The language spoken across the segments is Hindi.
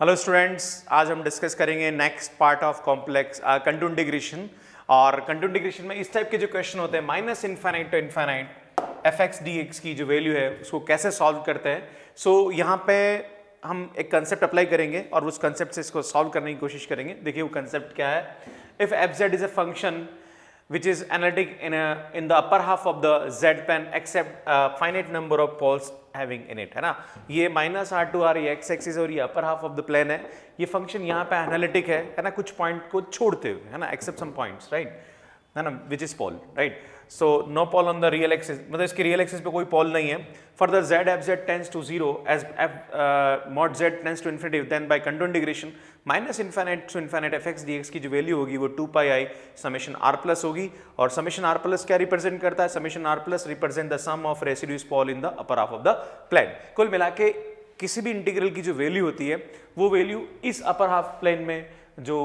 हेलो स्टूडेंट्स, आज हम डिस्कस करेंगे next part of complex continue integration. और कंटिन्यू इंटीग्रेशन में इस टाइप के जो क्वेश्चन होते हैं minus infinite to infinite f x d x की जो वैल्यू है उसको कैसे सॉल्व करते हैं। सो यहाँ पे हम एक कंसेप्ट अप्लाई करेंगे और उस कंसेप्ट से इसको सॉल्व करने की कोशिश करेंगे। देखिए वो कंसेप्ट क्या है। If F Z is a function which is analytic in the upper half of the z plane except finite number of poles having in it, है ना। ये माइनस आर टू आर, ये एक्स एक्सिस और ये upper half of the plane है। ये फंक्शन यहाँ पे एनालिटिक है ना, कुछ पॉइंट को छोड़ते हुए, है ना, एक्सेप्ट सम पॉइंट्स, राइट, है ना, which is pole, right. So no pole on the real axis, मतलब इसके रियल एक्सिस पे कोई पोल नहीं है। For the z f z tends to zero as f mod z tends to infinity, then by continue integration minus infinite to infinite f x d x की जो वैल्यू होगी वो 2 pi i summation R plus होगी। और समेशन आर प्लस क्या रिप्रेजेंट करता है? Summation R plus represent the sum of residues pole in the upper half of the plane. कुल मिला के किसी भी इंटीग्रल की जो वैल्यू होती है वो वैल्यू इस अपर हाफ प्लेन में जो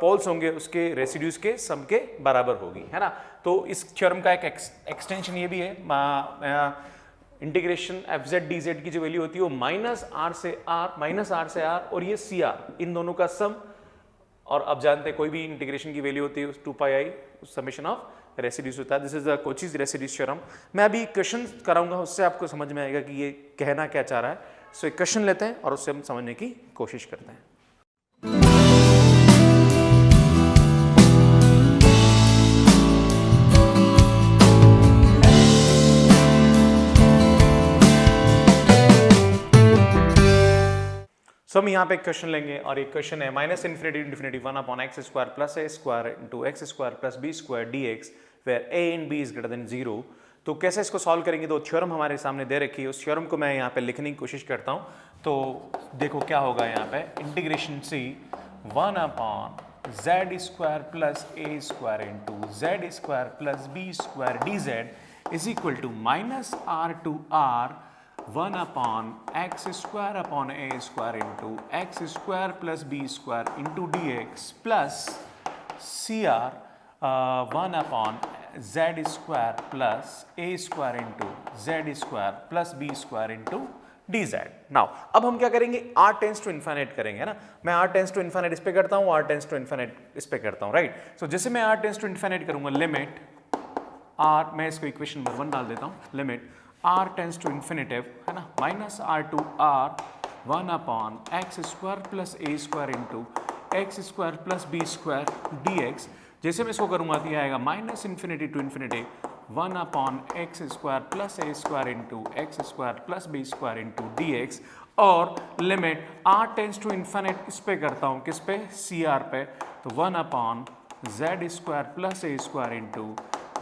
पोल्स होंगे उसके रेसिड्यूज के सम के बराबर होगी, है ना। तो इस थ्योरम का एक एक्सटेंशन ये भी है, integration F Z D Z की जो वैल्यू होती है वो माइनस आर से आर और ये सी आर, इन दोनों का सम। और अब जानते हैं कोई भी इंटीग्रेशन की वैल्यू होती है 2 pi i summation of residues होता है। This is the कोचीज residues theorem. मैं अभी क्वेश्चन कराऊंगा, उससे आपको समझ में आएगा कि ये कहना क्या चाह रहा है। सो एक क्वेश्चन लेते हैं और उससे हम समझने की कोशिश करते हैं। हम यहाँ पे एक क्वेश्चन लेंगे और एक क्वेश्चन है minus infinity infinity 1 upon x square plus A square into x square plus B square d x where a and b is greater than 0। तो कैसे इसको सॉल्व करेंगे? तो थ्योरम हमारे सामने दे रखी है, उस थ्योरम को मैं यहाँ पे लिखने की कोशिश करता हूँ। तो देखो क्या होगा यहाँ पे, integration c 1 upon Z square plus A square into Z square plus B square D z is equal to minus R to R 1 upon x square upon A square into x square plus B square into d x plus c R 1 upon Z square plus A square into Z square plus B square into d z. Now अब हम क्या करेंगे, आर टेंस टू इन्फाइनाइट करेंगे, ना। मैं आर टेंस टू इन्फाइनाइट इस पे करता हूँ, आर टेंस टू इन्फाइनाइट इस पे करता हूँ, राइट। सो जैसे मैं आर टेंस टू इन्फाइनाइट करूंगा, लिमिट आर, मैं इसको इक्वेशन नंबर 1 डाल देता हूँ, limit R tends to infinitive, है ना, minus R to R 1 upon x square plus A square into x square plus B square d x. जैसे मैं इसको करूँगा तो यह आएगा minus infinity to infinity 1 upon x square plus A square into x square plus B square into d X. और limit R tends to infinite इस पे करता हूँ, किस पे? सी आर पे। तो 1 अपॉन जेड स्क्वायर प्लस ए square into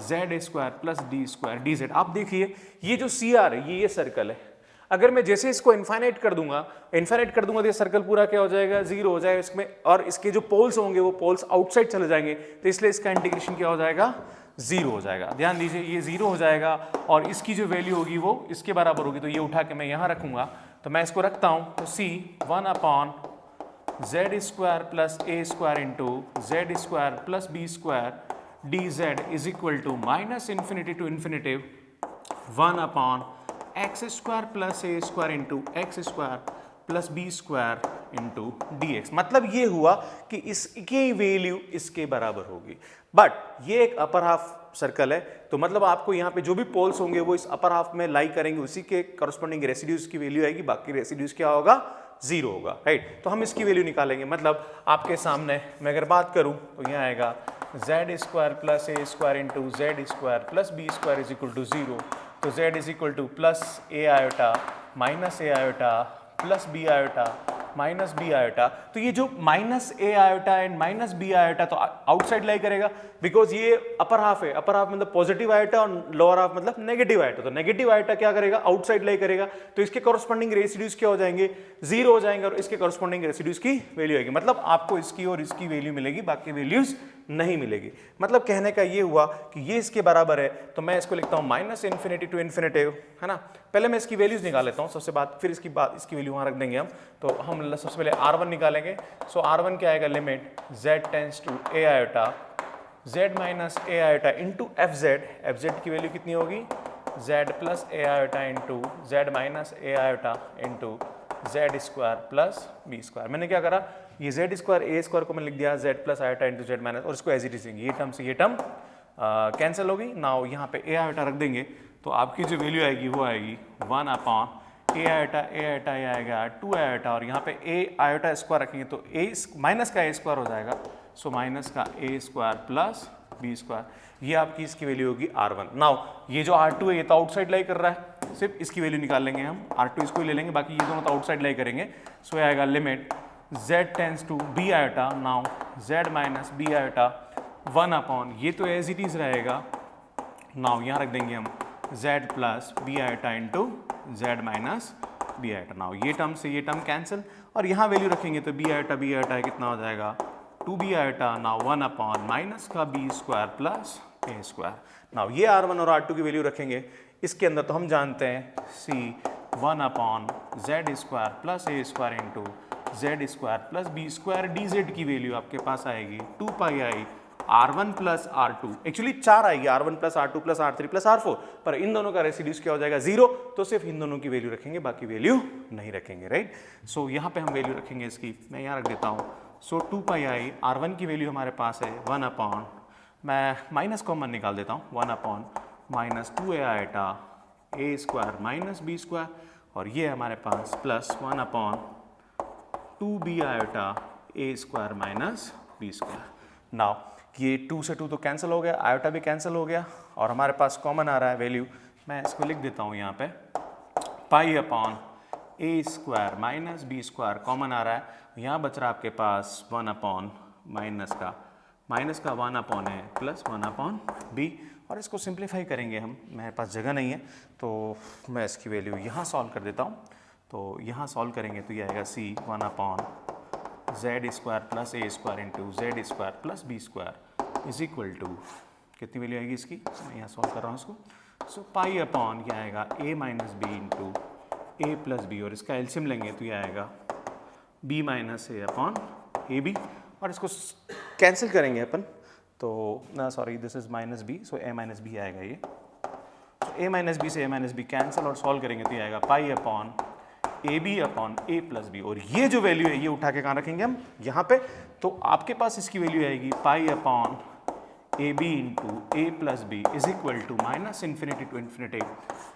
Z square plus D square D Z. आप देखिए ये जो सी आर है ये सर्कल है। अगर मैं जैसे इसको इन्फाइनाइट कर दूंगा तो ये सर्कल पूरा क्या हो जाएगा? 0 हो जाएगा इसमें, और इसके जो पोल्स होंगे वो पोल्स आउटसाइड चले जाएंगे, तो इसलिए इसका इंटीग्रेशन क्या हो जाएगा? 0 हो जाएगा। ध्यान दीजिए ये 0 हो जाएगा और इसकी जो वैल्यू होगी वो इसके बराबर होगी। तो ये उठा के मैं यहाँ रखूंगा, तो मैं इसको रखता हूँ। तो c 1 upon Z square plus A square into Z square plus B square dz is equal to minus infinity to infinity 1 upon x square plus a square into x square plus b square into dx। मतलब ये हुआ कि इसकी वैल्यू इसके बराबर होगी। बट ये एक अपर हाफ सर्कल है, तो मतलब आपको यहाँ पे जो भी पोल्स होंगे वो इस अपर हाफ में लाई करेंगे, उसी के करस्पॉन्डिंग रेसिड्यूज की वैल्यू आएगी, बाकी रेसिड्यूज क्या होगा? 0 होगा, राइट। तो हम इसकी वैल्यू निकालेंगे। मतलब आपके सामने मैं अगर बात करूं तो यहाँ आएगा z square plus A square into Z square plus B square is equal to 0। तो z is equal to plus A iota minus A iota plus b iota minus b iota. तो ये जो minus A iota and minus b iota तो आउटसाइड लाई करेगा, बिकॉज ये अपर हाफ है। अपर हाफ मतलब पॉजिटिव आयोटा और लोअर हाफ मतलब नेगेटिव आयोटा। तो नेगेटिव आयोटा क्या करेगा? आउटसाइड लाई करेगा, तो इसके कॉरस्पॉन्डिंग रेसिड्यूज क्या हो जाएंगे? 0 हो जाएंगे, और इसके कॉरस्पॉन्डिंग रेसिड्यूज की वैल्यू आएगी। मतलब आपको इसकी और इसकी वैल्यू मिलेगी, बाकी वैल्यूज नहीं मिलेगी। मतलब कहने का ये हुआ कि ये इसके बराबर है, तो मैं इसको लिखता हूँ माइनस इन्फिनिटी टू इन्फिनिटी, है ना। पहले मैं इसकी वैल्यूज निकाल लेता हूँ सबसे बात, फिर इसकी वैल्यू वहाँ रख देंगे हम। तो हम सबसे पहले R1 निकालेंगे। सो R1 क्या आएगा? Limit z tends to A iota z minus A iota into F Z की वैल्यू कितनी होगी? z प्लस ए आयोटा इंटू जेड माइनस ए iota into Z square plus B square. मैंने क्या करा, ये जेड स्क्वायर ए स्क्वायर को मैंने लिख दिया Z plus iota into Z minus, और इसको एज इट इज ये टर्म से ये टर्म कैंसिल हो गई। नाउ यहाँ पे ए आयोटा रख देंगे तो आपकी जो वैल्यू आएगी वो आएगी 1 अपॉन ए आयोटा ये आएगा 2 आयोटा, और यहाँ पे ए आयोटा स्क्वायर रखेंगे तो ए माइनस का ए स्क्वायर हो जाएगा, सो माइनस का ए स्क्वायर प्लस बी स्क्वायर, ये आपकी इसकी वैल्यू होगी R1। नाउ ये जो R2 है ये तो आउटसाइड लाई कर रहा है, सिर्फ इसकी वैल्यू निकाल लेंगे हम, R2 इसको ही ले लेंगे, बाकी ये दोनों तो आउटसाइड लाई करेंगे। सो आएगा limit z tends to b iota, now z minus b iota 1 upon, ये तो एज इट इज रहेगा, नाउ यहाँ रख देंगे हम z plus b iota into Z minus b iota. Now ये टर्म से ये टर्म कैंसिल, और यहाँ वैल्यू रखेंगे तो बी आयोटा कितना हो जाएगा 2b iota, now 1 upon minus का बी स्क्वायर प्लस ए स्क्वायर। नाउ ये R1 और R2 की वैल्यू रखेंगे इसके अंदर, तो हम जानते हैं c 1 upon Z square plus ए square into Z square plus B square D Z की वैल्यू आपके पास आएगी 2 पाई आई R1 प्लस R2, एक्चुअली 4 आएगी R1 plus R2 plus R3 plus R4, पर इन दोनों का रेसिड्यूज क्या हो जाएगा 0, तो सिर्फ इन दोनों की वैल्यू रखेंगे, बाकी वैल्यू नहीं रखेंगे, राइट। सो यहाँ पे हम वैल्यू रखेंगे इसकी, मैं यहाँ रख देता हूँ, सो 2 पाई आई R1 की वैल्यू हमारे पास है 1 अपॉन, मैं माइनस कॉमन निकाल देता हूँ, 1 upon minus 2a iota A square minus B square, और ये हमारे पास plus 1 upon 2b iota A square minus B square. Now ये 2 से 2 तो कैंसिल हो गया, आयोटा भी कैंसिल हो गया, और हमारे पास कॉमन आ रहा है वैल्यू, मैं इसको लिख देता हूँ यहाँ पे पाई अपॉन ए square minus B square common आ रहा है, यहाँ बच रहा है आपके पास 1 अपॉन माइनस का 1 अपॉन है प्लस 1 अपॉन बी, और इसको सिंप्लीफाई करेंगे हम, मेरे पास जगह नहीं है तो मैं इसकी वैल्यू यहाँ सॉल्व कर देता हूँ। तो यहाँ सॉल्व करेंगे तो ये आएगा c 1 upon Z square plus A square into Z square plus B square is equal to, कितनी वैल्यू आएगी इसकी, मैं यहाँ सॉल्व कर रहा हूँ इसको, सो पाई अपॉन क्या आएगा a minus b into a plus b, और इसका एलसीएम लेंगे तो ये आएगा b minus a upon a b, और इसको कैंसिल करेंगे अपन तो ना, sorry this is minus b, so a minus b आएगा ये, a माइनस बी से a माइनस बी कैंसिल, और सॉल्व करेंगे तो ये आएगा pi upon a b upon a plus b, और ये जो वैल्यू है ये उठा के कहाँ रखेंगे हम यहाँ पे, तो आपके पास इसकी वैल्यू आएगी pi upon a b into a plus b is equal to minus infinity to infinity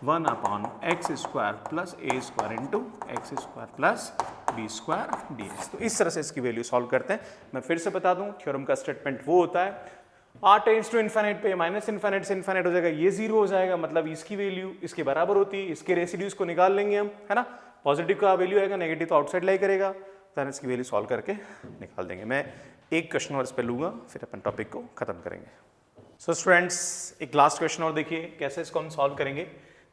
1 upon x square plus A square into x square plus B square d x. तो इस तरह से इसकी वैल्यू सॉल्व करते हैं। मैं फिर से बता दूं, थ्योरम का स्टेटमेंट वो होता है r टेंड्स टू इन्फिनिट पे माइनस इन्फिनिट से इन्फिनिट हो जाएगा, ये 0 हो जाएगा, मतलब इसकी वैल्यू इसके बराबर होती है, इसके रेसिड्यूज को निकाल लेंगे हम, है ना, पॉजिटिव का वैल्यू आएगा, नेगेटिव तो आउटसाइड लाई करेगा, तो इसकी वैल्यू सॉल्व करके निकाल देंगे। मैं एक क्वेश्चन और इस पर लूँगा, फिर अपन टॉपिक को खत्म करेंगे। सो स्टूडेंट्स एक लास्ट क्वेश्चन और देखिए कैसे इसको हम सॉल्व करेंगे।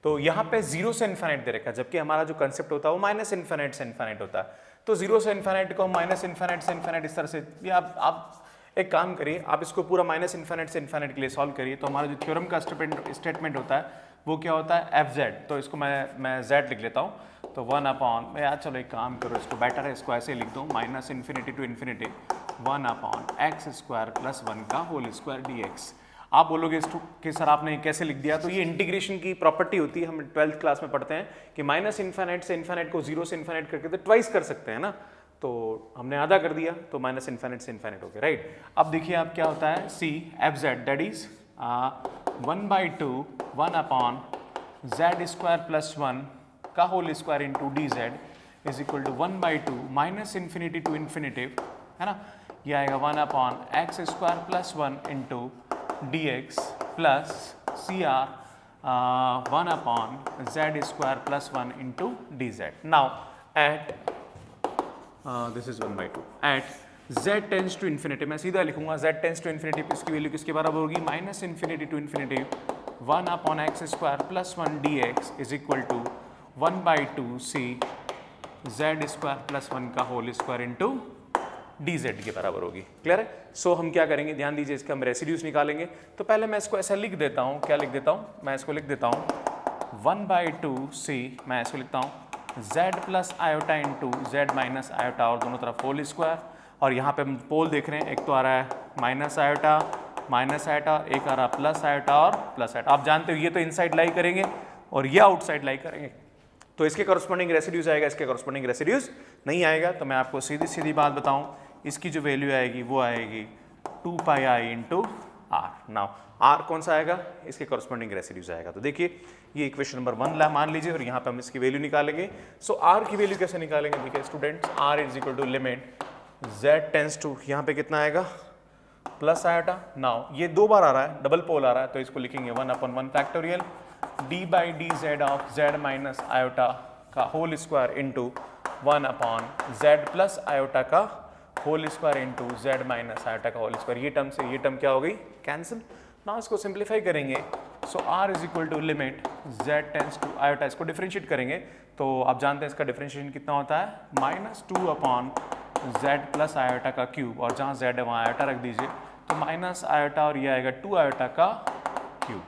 तो यहाँ पे 0 से इन्फिनिट दे रखा है, जबकि हमारा जो कंसेप्ट होता है वो माइनस इन्फिनिट से इन्फिनिट होता है, तो 0 से इन्फिनिट को हम माइनस इन्फिनिट से इन्फिनिट इस तरह से, ये आप एक काम करिए, आप इसको पूरा माइनस इन्फिनिट से इन्फिनिट के लिए सॉल्व करिए, तो हमारा जो थ्योरम का स्टेटमेंट होता है वो क्या होता है एफ जेड, तो इसको मैं जेड लिख लेता हूँ, तो 1 अपॉन, यार चलो एक काम करो, इसको बेटर है इसको ऐसे लिख दो, minus infinity to infinity 1 upon x square plus 1 का होल स्क्वायर डी एक्स। आप बोलोगे कि सर आपने कैसे लिख दिया, तो ये इंटीग्रेशन की प्रॉपर्टी होती है, हम 12th क्लास में पढ़ते हैं कि माइनस इन्फिनिट से इन्फिनिट को 0 से इन्फिनिट करके तो ट्वाइस कर सकते हैं ना, तो हमने आधा कर दिया तो माइनस इन्फिनिट से इन्फिनिट हो गया, राइट। अब देखिए आप क्या होता है c f z that is 1/2 1 upon Z square plus 1 का whole square into d z is equal to 1/2 minus infinity to infinity, है ना, ये आएगा 1 upon x square plus 1 into d x plus c R 1 upon Z square plus 1 into d z. Now at this is 1/2 at z tends to infinity, मैं सीधा लिखूंगा z टेंस टू इन्फिनिटी, इसकी वैल्यू किसके बराबर होगी minus infinity to infinity 1 upon x square plus 1 d x is equal to 1/2 c z square plus 1 का whole square into d z के बराबर होगी। क्लियर है। सो हम क्या करेंगे, ध्यान दीजिए, इसके हम रेसिड्यूज निकालेंगे, तो पहले मैं इसको ऐसा लिख देता हूँ, क्या लिख देता हूँ, मैं इसको लिख देता हूँ 1/2 सी, मैं इसको लिखता हूँ z plus iota into Z minus iota, और दोनों तरफ होल स्क्वायर, और यहाँ पे हम पोल देख रहे हैं, एक तो आ रहा है माइनस आयोटा, एक आ रहा प्लस आयोटा और प्लस आयोटा। आप जानते हो ये तो इनसाइड लाई करेंगे, और ये आउटसाइड लाई करेंगे तो इसके कॉरस्पॉन्डिंग रेसिड्यूज आएगा, इसके कॉरस्पॉन्डिंग रेसिड्यूज नहीं आएगा। तो मैं आपको सीधी सीधी बात बताऊं, इसकी जो वैल्यू आएगी वो आएगी 2 pi I into are. Now are कौन सा आएगा, इसके कॉरस्पॉन्डिंग रेसिड्यूज आएगा। तो देखिए ये इक्वेशन नंबर 1 मान लीजिए और यहाँ पे हम इसकी वैल्यू निकालेंगे। सो आर की वैल्यू कैसे निकालेंगे, देखिए students, R is equal to limit z tends to, यहाँ पे कितना आएगा प्लस आयोटा। नाउ ये 2 बार आ रहा है, डबल पोल आ रहा है, तो इसको लिखेंगे 1/1 factorial d by D Z of z minus iota का whole square into 1/z plus iota का whole square into z minus iota का होल स्क्वायर। ये टर्म से ये टर्म क्या हो गई, कैंसिल। नाउ इसको सिंप्लीफाई करेंगे, so r is equal to limit z tends to iota, इसको डिफरेंशिएट करेंगे तो आप जानते हैं इसका डिफरेंशिएशन कितना होता है -2/z प्लस आयोटा का क्यूब, और जहाँ z है वहाँ आयोटा रख दीजिए, तो माइनस आयोटा और ये आएगा 2 आयोटा का क्यूब।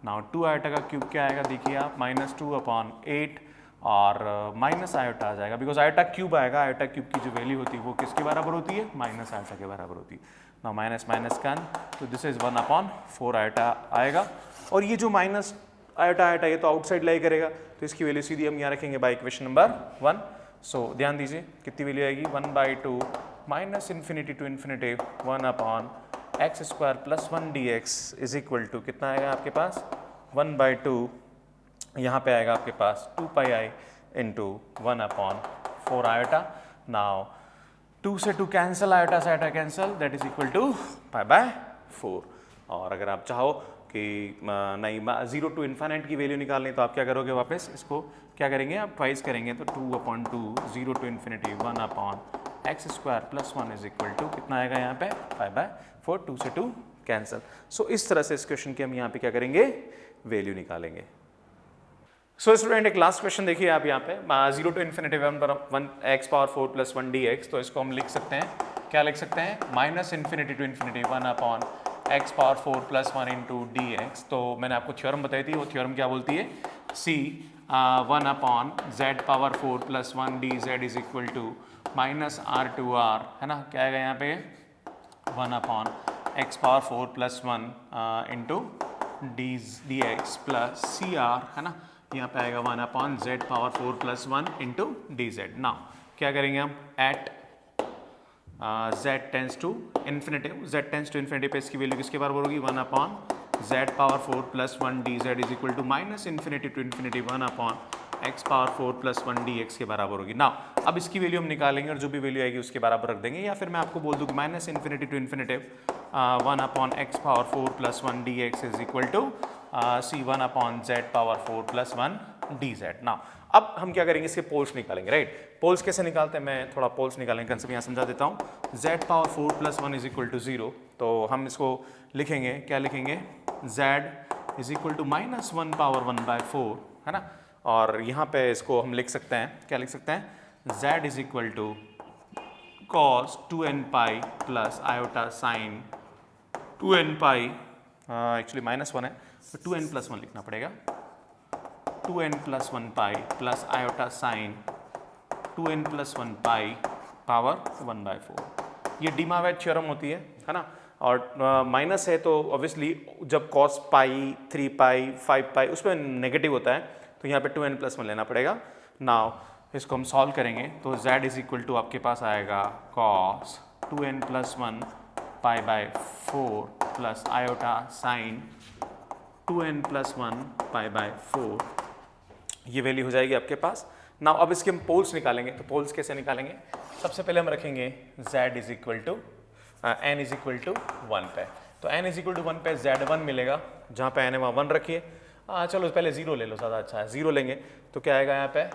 नाउ 2 आयोटा का क्यूब क्या आएगा, देखिए आप -2/8 और माइनस आयोटा आ जाएगा, बिकॉज आयोटा क्यूब आएगा। आयोटा क्यूब की जो वैल्यू होती है वो किसके बराबर होती है, माइनस आयोटा के बराबर होती है। नाउ माइनस माइनस कैन, तो दिस इज 1/4 आयोटा आएगा, और ये जो माइनस आयोटा आयोटा ये तो आउटसाइड लाई करेगा, तो इसकी वैल्यू सीधी हम यहाँ रखेंगे बाय इक्वेशन नंबर 1। सो ध्यान दीजिए कितनी वैल्यू आएगी, 1/2 minus infinity to infinity 1/x² plus 1 dx is equal to कितना आएगा आपके पास 1/2, यहाँ पे आएगा आपके पास 2 pi I into 1/4 iota. Now 2 से 2 कैंसिल, आयोटा से iota cancel, that is equal to π/4। और अगर आप चाहो कि नहीं 0 टू इन्फाइनाइट की वैल्यू निकालनी तो आप क्या करोगे, वापस इसको क्या करेंगे, आप ट्वाइस करेंगे, तो 2/2 0 to infinity 1/x² plus 1 is equal to कितना आएगा यहाँ पे π/4, 2 से 2 कैंसिल। सो इस तरह से इस क्वेश्चन की हम यहाँ पे क्या करेंगे, वैल्यू निकालेंगे। सो स्टूडेंट एक लास्ट क्वेश्चन देखिए आप यहाँ पे 0 to infinity 1x⁴ plus 1 dx, तो इसको हम लिख सकते हैं, क्या लिख सकते हैं, minus infinity to infinity 1/x⁴ plus 1 into dx। तो मैंने आपको थ्योरम बताई थी, वो थ्योरम क्या बोलती है, c 1/z⁴ plus 1 dz is equal to minus r/r, है ना, क्या आएगा यहाँ पे 1/x⁴ plus 1 into dx plus cr, है ना, यहाँ पे आएगा 1/z⁴ plus 1 into dz। Now क्या करेंगे हम, at z tends to infinity पे इसकी वैल्यू किसके बराबर होगी, 1/z⁴ plus 1 dz is equal to minus infinity to infinity 1/x⁴ plus 1 dx के बराबर होगी। नाउ अब इसकी वैल्यू हम निकालेंगे और जो भी वैल्यू आएगी उसके बराबर रख देंगे, या फिर मैं आपको बोल दूँ कि minus infinity to infinity 1/x⁴ plus 1 dx is equal to c 1/z⁴ plus 1 dz। Now अब हम क्या करेंगे, इसके पोल्स निकालेंगे, राइट। पोल्स कैसे निकालते हैं, मैं थोड़ा पोल्स निकालेंगे कंसेप्ट यहाँ समझा देता हूँ। z⁴ plus 1 is equal to 0, तो हम इसको लिखेंगे, क्या लिखेंगे, z इज इक्वल टू -1/1/4, है ना, और यहाँ पे इसको हम लिख सकते हैं, क्या लिख सकते हैं, z is equal to cos 2n pi plus iota sine 2n pi, actually -1 है तो 2n प्लस 1 लिखना पड़ेगा, 2n plus 1 pi plus iota sine 2n plus 1 pi power 1/4। ये डिमावेट थ्योरम होती है ना, और माइनस है तो ऑब्वियसली जब cos पाई 3 पाई 5 पाई उसमें नेगेटिव होता है, तो यहाँ पे 2n प्लस 1 लेना पड़ेगा। नाउ इसको हम सॉल्व करेंगे तो z इज इक्वल टू आपके पास आएगा cos 2n plus 1 π/4 plus iota sine 2n plus 1 π/4, ये वैल्यू हो जाएगी आपके पास। नाउ अब इसके हम पोल्स निकालेंगे, तो पोल्स कैसे निकालेंगे, सबसे पहले हम रखेंगे z is equal to n is equal to 1 पे, तो n इज इक्वल टू 1 पे z1 मिलेगा, जहाँ पे n है वहाँ 1 रखिए, चलो पहले 0 ले लो, ज़्यादा अच्छा है, 0 लेंगे तो क्या आएगा यहाँ पे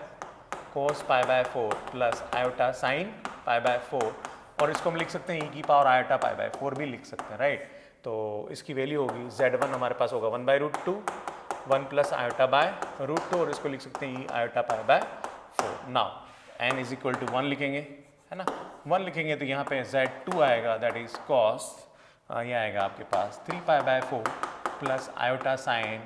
cos π/4 प्लस आयोटा साइन π/4, और इसको हम लिख सकते हैं e की पावर आयोटा π/4 भी लिख सकते हैं, राइट। तो इसकी वैल्यू होगी z1 हमारे पास होगा 1/√2 1 प्लस आयोटा √2, और इसको लिख सकते हैं e iota π/4। Now n is equal to 1 लिखेंगे, है ना, 1 लिखेंगे तो यहाँ पे z2 आएगा, दैट इज cos, ये आएगा आपके पास 3 π/4 प्लस आयोटा साइन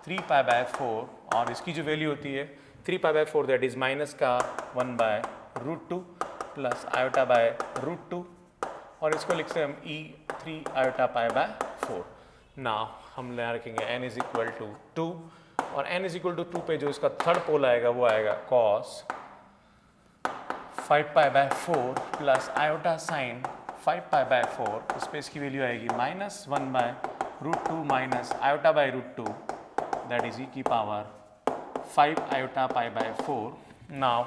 3 π/4, और इसकी जो वैल्यू होती है 3 π/4 दैट इज माइनस का 1/√2 प्लस आयोटा √2, और इसको लिख सकते हैं हम e 3 आयोटा π/4। नाउ हम यहाँ रखेंगे n इज इक्वल टू 2 और n इज इक्वल टू 2 पे जो इसका थर्ड पोल आएगा वो आएगा cos 5 pi by 4 plus iota sine 5 pi by 4, इस पे इसकी वैल्यू आएगी -1 by root 2 minus iota by root 2, that is E की power 5 iota pi by 4। Now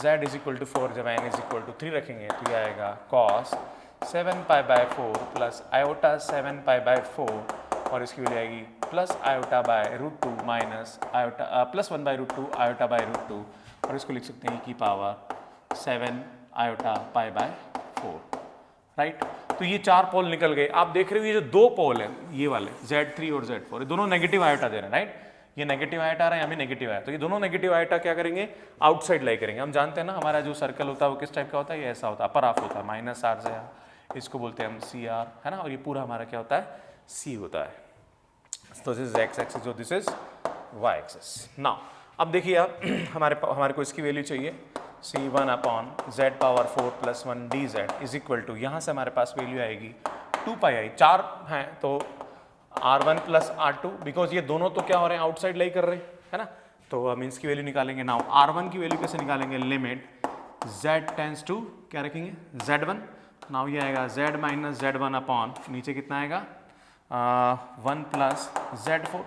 z is equal to 4 जब n इज इक्वल टू 3 रखेंगे तो ये आएगा cos 7 pi by 4 plus iota 7 pi by 4 और इसकी वैल्यू आएगी plus iota by root 2 minus iota plus 1 by root 2 iota by root 2 और इसको लिख सकते हैं की power 7 iota pi by 4, right. तो ये 4 पोल निकल गए। आप देख रहे हो ये जो 2 पोल है ये वाले Z3 और Z4 ये दोनों नेगेटिव आयोटा दे रहे हैं, राइट। ये नेगेटिव आयोटा आ रहा है, यहाँ भी नेगेटिव आया, तो ये दोनों नेगेटिव आयोटा क्या करेंगे, आउटसाइड लाई करेंगे। हम जानते हैं ना हमारा जो सर्कल होता है वो किस टाइप का होता है, ये ऐसा होता है, अपर हाफ होता है, -r से इसको बोलते हैं हम CR, है ना, और ये पूरा हमारा क्या होता है, C होता है। तो दिस इज x एक्सिस और this is y axis. Now अब देखिए आप हमारे को इसकी वैल्यू चाहिए C1 upon z power 4 plus 1 dz is equal to, यहाँ से हमारे पास वैल्यू आएगी 2 पाई आई, 4 हैं तो R1 प्लस R2, बिकॉज ये दोनों तो क्या हो रहे हैं, आउटसाइड लाई कर रहे हैं, है ना। तो हम इसकी वैल्यू निकालेंगे। नाउ R1 की वैल्यू कैसे निकालेंगे, लिमिट z टेंस टू क्या रखेंगे Z1। नाउ ये आएगा z माइनस Z1 अपॉन नीचे कितना आएगा 1 प्लस Z4।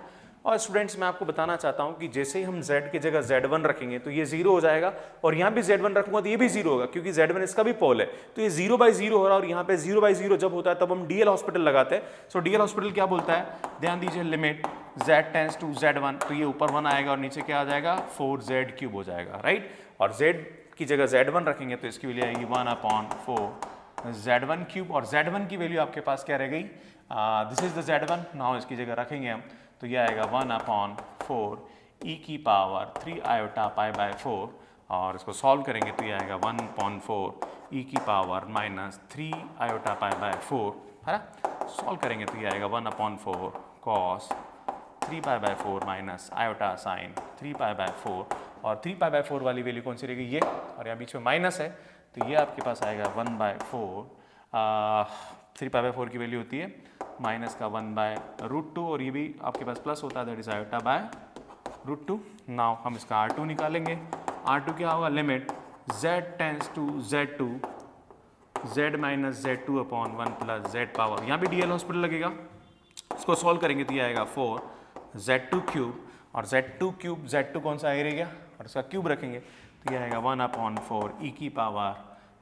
और स्टूडेंट्स मैं आपको बताना चाहता हूं कि जैसे ही हम z की जगह Z1 रखेंगे तो ये 0 हो जाएगा, और यहाँ भी Z1 रखूंगा तो ये भी 0 होगा, क्योंकि Z1 इसका भी पोल है। तो ये 0/0 हो रहा है, और यहाँ पे 0/0 जब होता है तब हम DL हॉस्पिटल लगाते हैं। सो DL हॉस्पिटल क्या बोलता है, ध्यान दीजिए, limit z tends to Z1, तो ये ऊपर 1 आएगा और नीचे क्या आ जाएगा 4z³ हो जाएगा, राइट। और z की जगह Z1 रखेंगे तो इसकी वैल्यू आएगी 1/4 Z1³, और Z1 की वैल्यू आपके पास क्या रह गई, this is the Z1। Now इसकी जगह रखेंगे हम तो ये आएगा 1/4 e की पावर 3 आयोटा पाई बाय 4, और इसको सॉल्व करेंगे तो ये आएगा 1/4 e की पावर -3 आयोटा पाई बाय 4, है ना। सॉल्व करेंगे तो ये आएगा 1/4 cos 3 pi by 4 minus iota sine 3 pi by 4, और 3 पाई बाय 4 वाली वैल्यू कौन सी रहेगी, ये, और यहाँ बीच में माइनस है तो ये आपके पास आएगा 1/4, 3 पाई बाय 4 की वैल्यू होती है माइनस का 1/√2, और ये भी आपके पास प्लस होता है, that is iota by √2। Now हम इसका R2 निकालेंगे। R2 क्या होगा, limit z tends to Z2 z minus Z2 upon 1 plus z power, यहाँ भी DL हॉस्पिटल लगेगा, इसको सॉल्व करेंगे तो ये आएगा 4z2³, और Z2³ Z2 कौन सा रह गया, और इसका क्यूब रखेंगे तो ये आएगा 1/4 e की पावर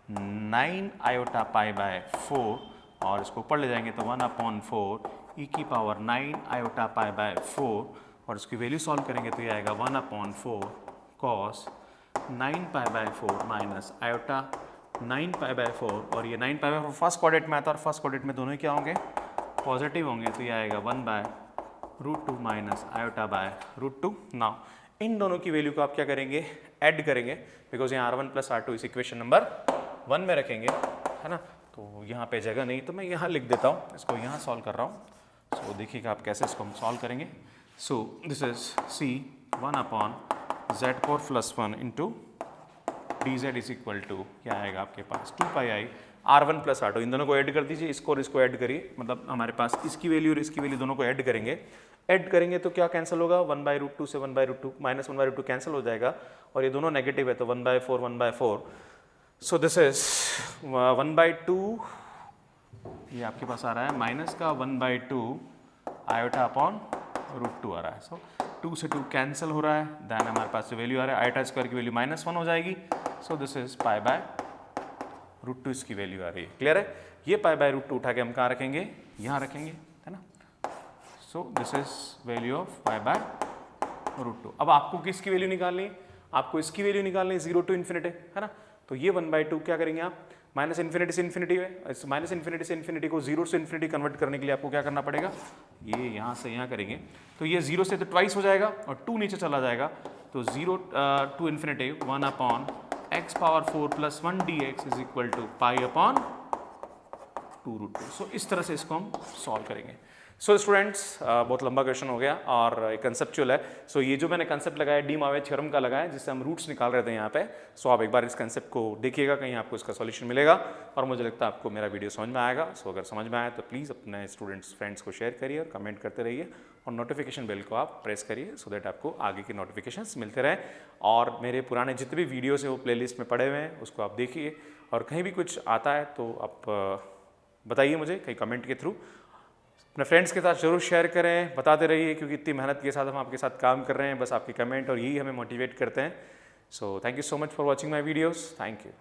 9 आयोटा पाई बाय 4, और इसको ऊपर ले जाएंगे तो 1/4 e की पावर 9 आयोटा पाई बाय 4, और इसकी वैल्यू सॉल्व करेंगे तो ये आएगा 1/4 cos 9 pi by 4 minus iota 9 pi by 4, और ये 9 पाई बाय 4 फर्स्ट क्वाड्रेंट में आता है, और फर्स्ट क्वाड्रेंट में दोनों ही क्या होंगे, पॉजिटिव होंगे, तो ये आएगा 1/√2 माइनस आयोटा बाय √2। नाउ इन दोनों की वैल्यू को आप क्या करेंगे, ऐड करेंगे, बिकॉज यहाँ R1 प्लस R2 इस इक्वेशन नंबर 1 में रखेंगे, है ना। तो यहाँ पे जगह नहीं तो मैं यहाँ लिख देता हूँ, इसको यहाँ सॉल्व कर रहा हूँ। सो देखिएगा आप कैसे इसको हम सॉल्व करेंगे। So this is C1/Z4 plus 1 into dz is equal to क्या आएगा आपके पास 2 पाई आई R1 प्लस R2, इन दोनों को ऐड कर दीजिए, इसको और इसको ऐड करिए, मतलब हमारे पास इसकी वैल्यू और इसकी वैल्यू दोनों को ऐड करेंगे तो क्या कैंसिल होगा, 1/√2 से 1/√2 माइनस 1/√2 कैंसिल हो जाएगा, और ये दोनों नेगेटिव है तो 1/4 सो दिस इज 1/2, ये आपके पास आ रहा है माइनस का 1/2 आयोटा अपॉन √2 आ रहा है। सो 2 से 2 कैंसिल हो रहा है, देन हमारे पास जो वैल्यू आ रहा है आयोटा स्क्वायर की वैल्यू -1 हो जाएगी। सो दिस इज पाई बाय √2 इसकी वैल्यू आ रही है, क्लियर है। ये पाई बाय √2 उठा के हम कहाँ रखेंगे, यहाँ रखेंगे, है ना। सो this is value of pi by √2। अब आपको किसकी वैल्यू निकालनी है, आपको इसकी वैल्यू निकालनी है 0 to ∞, है ना। तो ये 1/2 क्या करेंगे आप, माइनस इन्फिनिटी से इन्फिनिटी है, इस माइनस इन्फिनिटी से इन्फिनिटी को 0 से इन्फिनिटी कन्वर्ट करने के लिए आपको क्या करना पड़ेगा, ये यहाँ से यहाँ करेंगे तो ये 0 से तो ट्वाइस हो जाएगा और 2 नीचे चला जाएगा, तो 0 to ∞ 1/x power 4 plus 1 dx is equal to π/2√2। So इस तरह से इसको हम सॉल्व करेंगे। सो स्टूडेंट्स बहुत लंबा क्वेश्चन हो गया और कंसेप्चुअल है। सो ये जो मैंने कंसेप्ट लगाया डी मावे थ्योरम का लगाया, जिससे हम रूट्स निकाल रहे थे यहाँ पे। सो आप एक बार इस कंसेप्ट को देखिएगा, कहीं आपको इसका सॉल्यूशन मिलेगा और मुझे लगता है आपको मेरा वीडियो समझ में आएगा। सो अगर समझ में आया तो प्लीज़ अपने स्टूडेंट्स फ्रेंड्स को शेयर करिए और कमेंट करते रहिए। और नोटिफिकेशन बेल को आप प्रेस करिए सो दैट आपको आगे के नोटिफिकेशंस मिलते रहें। और मेरे पुराने जितने भी वीडियोस हैं वो प्लेलिस्ट में पड़े हुए हैं, उसको आप देखिए। और कहीं भी कुछ आता है तो आप बताइए मुझे कहीं कमेंट के थ्रू। अपने फ्रेंड्स के साथ जरूर शेयर करें, बताते रहिए, क्योंकि इतनी मेहनत के साथ हम आपके साथ काम कर रहे हैं। बस आपके कमेंट और यही हमें मोटिवेट करते हैं। So thank you so much for watching my videos. Thank you.